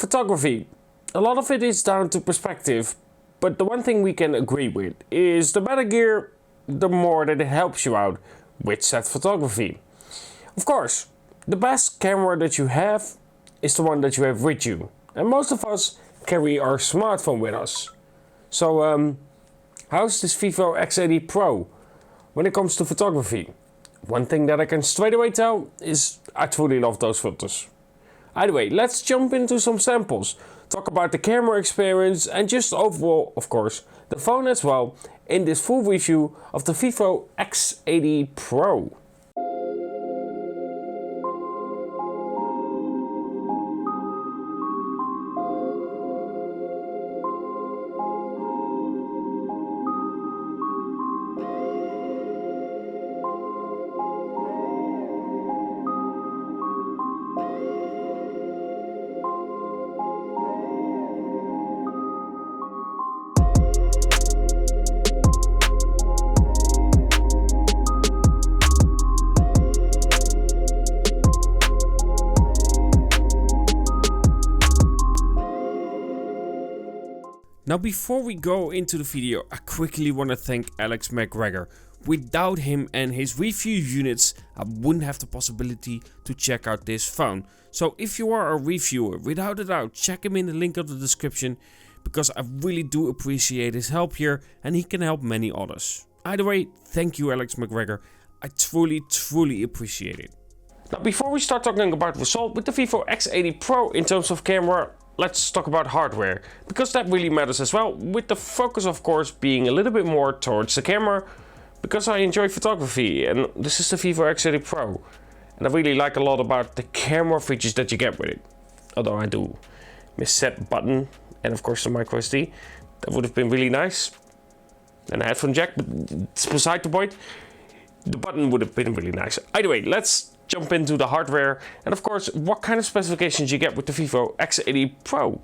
Photography. A lot of it is down to perspective, but the one thing we can agree with is the better gear, the more that it helps you out with said photography. Of course, the best camera that you have is the one that you have with you, and most of us carry our smartphone with us. So how's this Vivo X80 Pro when it comes to photography? One thing that I can straight away tell is I truly love those filters. Either way, let's jump into some samples, talk about the camera experience and just overall, of course, the phone as well in this full review of the Vivo X80 Pro. Now before we go into the video, I quickly want to thank Alex McGregor. Without him and his review units, I wouldn't have the possibility to check out this phone. So if you are a reviewer, without a doubt, check him in the link of the description, because I really do appreciate his help here and he can help many others. Either way, thank you Alex McGregor, I truly appreciate it. Now before we start talking about the result with the Vivo X80 Pro in terms of camera, let's talk about hardware, because that really matters as well, with the focus of course being a little bit more towards the camera, because I enjoy photography and this is the Vivo X80 Pro and I really like a lot about the camera features that you get with it. Although I do miss set button and of course the micro SD, that would have been really nice. And a headphone jack, but it's beside the point. The button would have been really nice. Either way, let's jump into the hardware and of course what kind of specifications you get with the Vivo X80 Pro.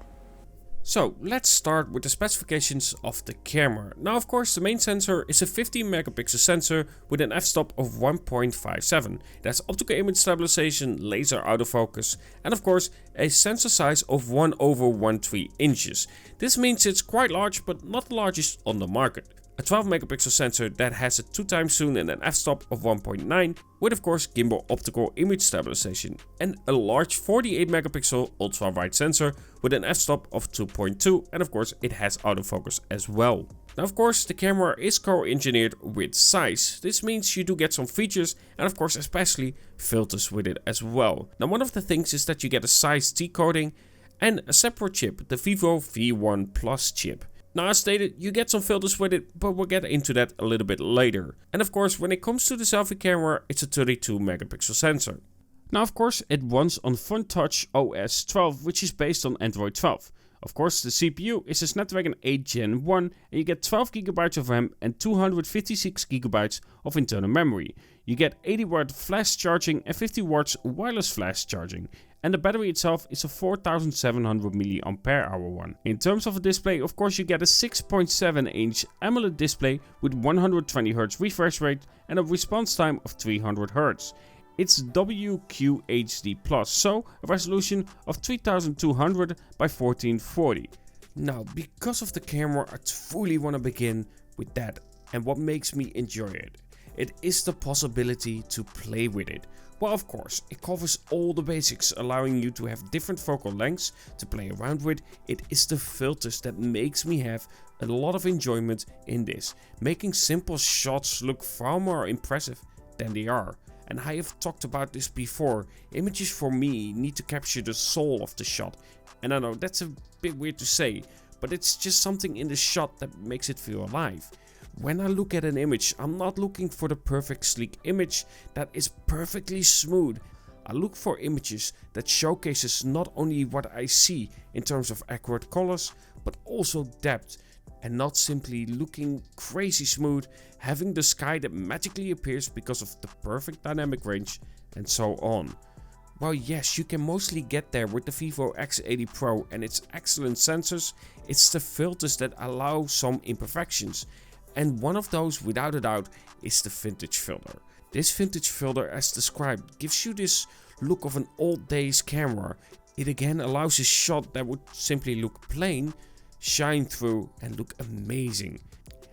So let's start with the specifications of the camera. Now of course the main sensor is a 15 megapixel sensor with an f-stop of 1.57. That's optical image stabilization, laser autofocus and of course a sensor size of 1/13 inches. This means it's quite large but not the largest on the market. A 12 megapixel sensor that has a 2x zoom and an f-stop of 1.9 with of course gimbal optical image stabilization, and a large 48 megapixel ultra wide sensor with an f-stop of 2.2 and of course it has autofocus as well. Now of course the camera is co-engineered with Zeiss. This means you do get some features and of course especially filters with it as well. Now one of the things is that you get a Zeiss T coating and a separate chip, the Vivo V1 Plus chip. Now as stated, you get some filters with it, but we'll get into that a little bit later. And of course when it comes to the selfie camera, it's a 32 megapixel sensor. Now of course it runs on FunTouch OS 12, which is based on Android 12. Of course the CPU is a Snapdragon 8 Gen 1 and you get 12GB of RAM and 256GB of internal memory. You get 80 watt flash charging and 50 watts wireless flash charging. And the battery itself is a 4700 mAh one. In terms of a display, of course you get a 6.7 inch AMOLED display with 120Hz refresh rate and a response time of 300Hz. It's WQHD+, so a resolution of 3200 by 1440. Now, because of the camera, I truly want to begin with that and what makes me enjoy it. It is the possibility to play with it. Well, of course, it covers all the basics, allowing you to have different focal lengths to play around with. It is the filters that makes me have a lot of enjoyment in this, making simple shots look far more impressive than they are. And I have talked about this before, images for me need to capture the soul of the shot. And I know that's a bit weird to say, but it's just something in the shot that makes it feel alive. When I look at an image, I'm not looking for the perfect sleek image that is perfectly smooth. I look for images that showcases not only what I see in terms of accurate colors, but also depth, and not simply looking crazy smooth, having the sky that magically appears because of the perfect dynamic range and so on. Well, yes, you can mostly get there with the Vivo X80 Pro and its excellent sensors. It's the filters that allow some imperfections. And one of those, without a doubt, is the vintage filter. This vintage filter, as described, gives you this look of an old days camera. It again allows a shot that would simply look plain, shine through and look amazing.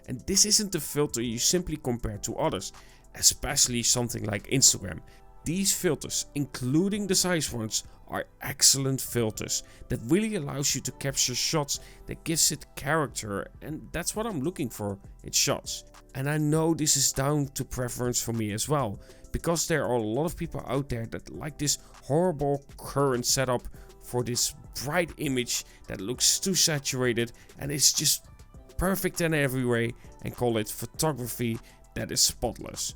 And this isn't a filter you simply compare to others, especially something like Instagram. These filters, including the size ones, are excellent filters that really allows you to capture shots that gives it character, and that's what I'm looking for in shots. And I know this is down to preference for me as well, because there are a lot of people out there that like this horrible current setup for this bright image that looks too saturated and is just perfect in every way, and call it photography that is spotless.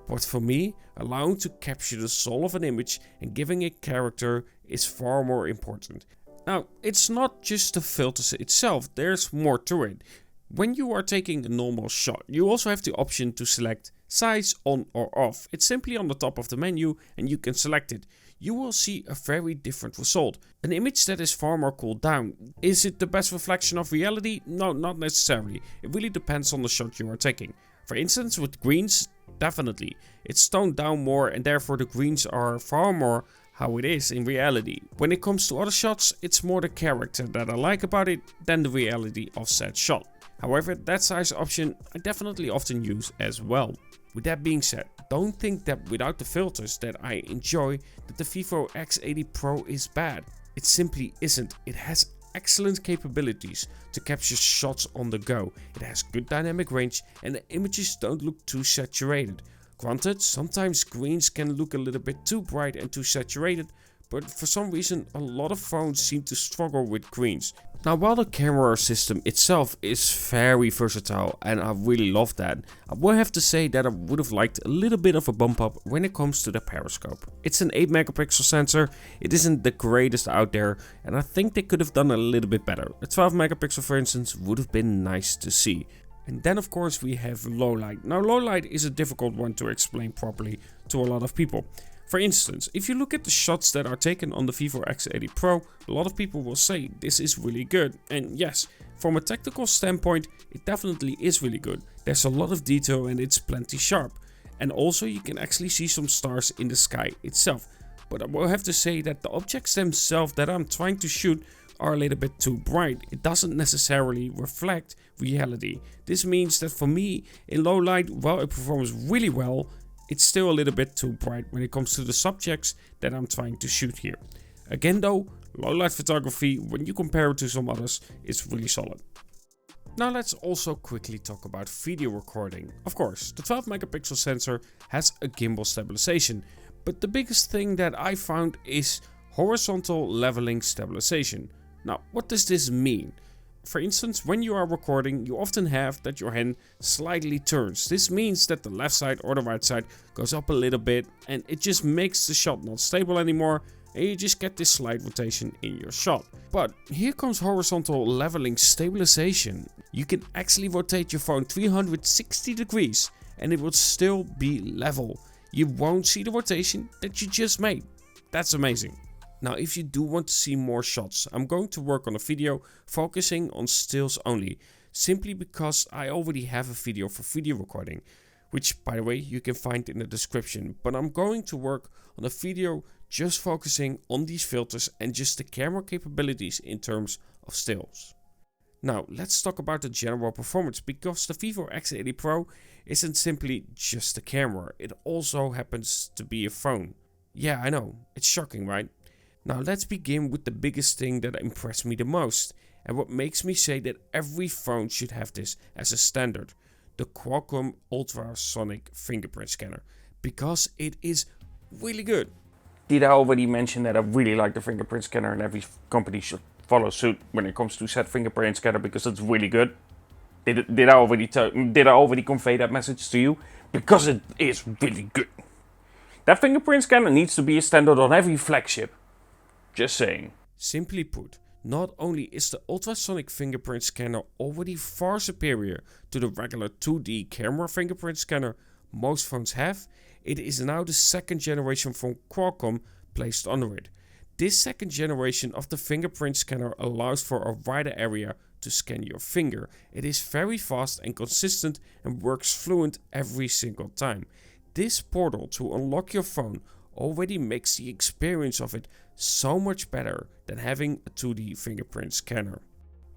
But for me, allowing to capture the soul of an image and giving it character is far more important. Now, it's not just the filters itself, there's more to it. When you are taking a normal shot, you also have the option to select size on or off. It's simply on the top of the menu and you can select it. You will see a very different result. An image that is far more cooled down. Is it the best reflection of reality? No, not necessarily. It really depends on the shot you are taking. For instance, with greens, definitely. It's toned down more and therefore the greens are far more how it is in reality. When it comes to other shots, it's more the character that I like about it than the reality of said shot. However, that size option I definitely often use as well. With that being said, don't think that without the filters that I enjoy that the Vivo X80 Pro is bad. It simply isn't. It has excellent capabilities to capture shots on the go. It has good dynamic range and the images don't look too saturated. Granted, sometimes greens can look a little bit too bright and too saturated, but for some reason a lot of phones seem to struggle with greens. Now, while the camera system itself is very versatile and I really love that, I will have to say that I would have liked a little bit of a bump up when it comes to the periscope. It's an 8 megapixel sensor, it isn't the greatest out there and I think they could have done a little bit better. A 12 megapixel for instance would have been nice to see. And then of course we have low light. Now low light is a difficult one to explain properly to a lot of people. For instance, if you look at the shots that are taken on the Vivo X80 Pro, a lot of people will say this is really good. And yes, from a technical standpoint, it definitely is really good. There's a lot of detail and it's plenty sharp. And also you can actually see some stars in the sky itself. But I will have to say that the objects themselves that I'm trying to shoot are a little bit too bright. It doesn't necessarily reflect reality. This means that for me, in low light, while it performs really well, it's still a little bit too bright when it comes to the subjects that I'm trying to shoot here. Again though, low light photography, when you compare it to some others, is really solid. Now let's also quickly talk about video recording. Of course, the 12 megapixel sensor has a gimbal stabilization, but the biggest thing that I found is horizontal leveling stabilization. Now, what does this mean? For instance, when you are recording, you often have that your hand slightly turns. This means that the left side or the right side goes up a little bit and it just makes the shot not stable anymore and you just get this slight rotation in your shot. But here comes horizontal leveling stabilization. You can actually rotate your phone 360 degrees and it will still be level. You won't see the rotation that you just made. That's amazing. Now, if you do want to see more shots, I'm going to work on a video focusing on stills only, simply because I already have a video for video recording, which by the way you can find in the description, but I'm going to work on a video just focusing on these filters and just the camera capabilities in terms of stills. Now, let's talk about the general performance, because the Vivo X80 Pro isn't simply just a camera, it also happens to be a phone. Yeah, I know, it's shocking, right? Now let's begin with the biggest thing that impressed me the most and what makes me say that every phone should have this as a standard. The Qualcomm ultrasonic fingerprint scanner, because it is really good. Did I already mention that I really like the fingerprint scanner and every company should follow suit when it comes to said fingerprint scanner because it's really good? Did I already convey that message to you? Because it is really good. That fingerprint scanner needs to be a standard on every flagship. Just saying. Simply put, not only is the ultrasonic fingerprint scanner already far superior to the regular 2D camera fingerprint scanner most phones have, it is now the second generation from Qualcomm placed under it. This second generation of the fingerprint scanner allows for a wider area to scan your finger. It is very fast and consistent and works fluent every single time. This portal to unlock your phone already makes the experience of it so much better than having a 2D fingerprint scanner.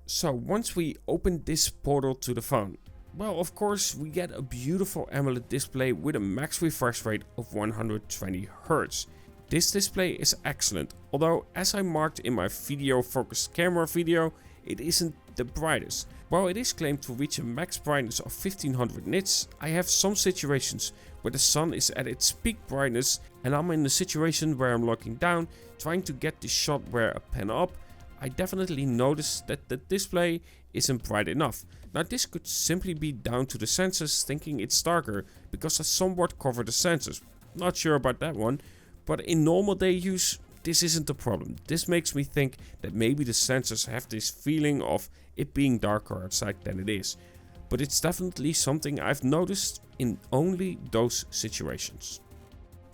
So once we open this portal to the phone, well, of course we get a beautiful AMOLED display with a max refresh rate of 120 Hz. This display is excellent, although as I marked in my video focused camera video, it isn't the brightest. While it is claimed to reach a max brightness of 1500 nits, I have some situations where the sun is at its peak brightness and I'm in a situation where I'm looking down, trying to get the shot where I pan up. I definitely noticed that the display isn't bright enough. Now this could simply be down to the sensors thinking it's darker because I somewhat cover the sensors. Not sure about that one, but in normal day use this isn't the problem. This makes me think that maybe the sensors have this feeling of it being darker outside than it is. But it's definitely something I've noticed in only those situations.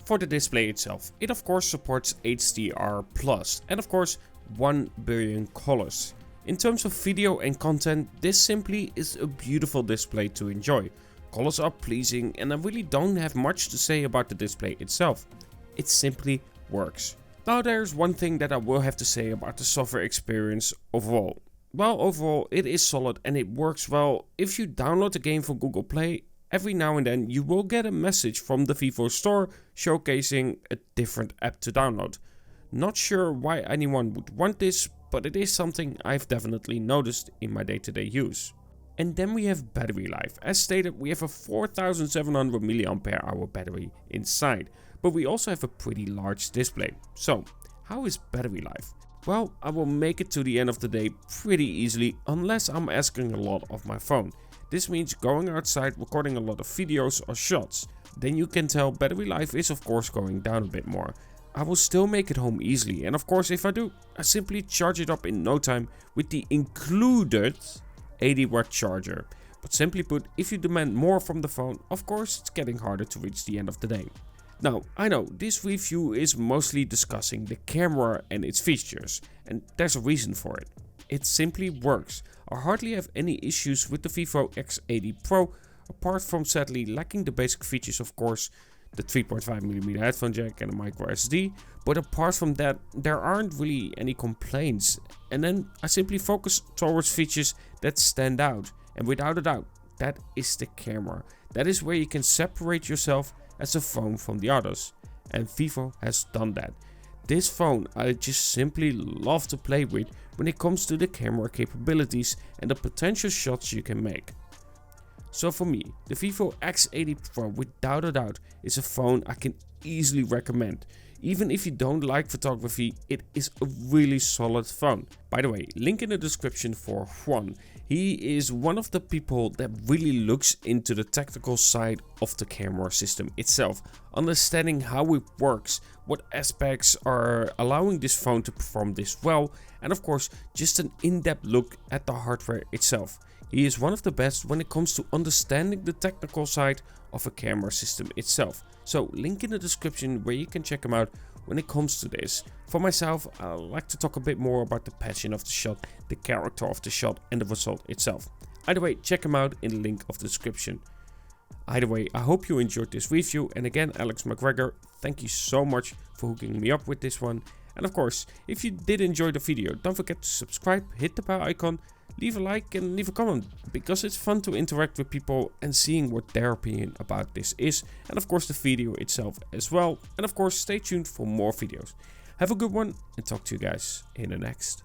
For the display itself, it of course supports HDR+ and of course 1 billion colors. In terms of video and content, this simply is a beautiful display to enjoy. Colors are pleasing and I really don't have much to say about the display itself. It simply works. Now there's one thing that I will have to say about the software experience overall. Well, overall it is solid and it works well. If you download the game from Google Play, every now and then you will get a message from the Vivo store showcasing a different app to download. Not sure why anyone would want this, but it is something I've definitely noticed in my day-to-day use. And then we have battery life. As stated, we have a 4700 mAh battery inside, but we also have a pretty large display. So, how is battery life? Well, I will make it to the end of the day pretty easily unless I'm asking a lot of my phone. This means going outside, recording a lot of videos or shots. Then you can tell battery life is of course going down a bit more. I will still make it home easily, and of course if I do, I simply charge it up in no time with the included 80 watt charger. But simply put, if you demand more from the phone, of course it's getting harder to reach the end of the day. Now, I know this review is mostly discussing the camera and its features, and there's a reason for it. It simply works. I hardly have any issues with the Vivo X80 Pro, apart from sadly lacking the basic features of course, the 3.5mm headphone jack and a micro SD, but apart from that there aren't really any complaints. And then I simply focus towards features that stand out, and without a doubt that is the camera. That is where you can separate yourself as a phone from the others, and Vivo has done that. This phone I just simply love to play with when it comes to the camera capabilities and the potential shots you can make. So for me, the Vivo X80 Pro without a doubt is a phone I can easily recommend. Even if you don't like photography, it is a really solid phone. By the way, link in the description for Juan. He is one of the people that really looks into the technical side of the camera system itself, understanding how it works, what aspects are allowing this phone to perform this well, and of course just an in-depth look at the hardware itself. He is one of the best when it comes to understanding the technical side of a camera system itself. So link in the description where you can check him out when it comes to this. For myself, I like to talk a bit more about the passion of the shot, the character of the shot and the result itself. Either way, check him out in the link of the description. Either way, I hope you enjoyed this review, and again, Alex McGregor, thank you so much for hooking me up with this one. And of course, if you did enjoy the video, don't forget to subscribe, hit the bell icon, leave a like and leave a comment, because it's fun to interact with people and seeing what their opinion about this is, and of course the video itself as well. And of course stay tuned for more videos. Have a good one and talk to you guys in the next.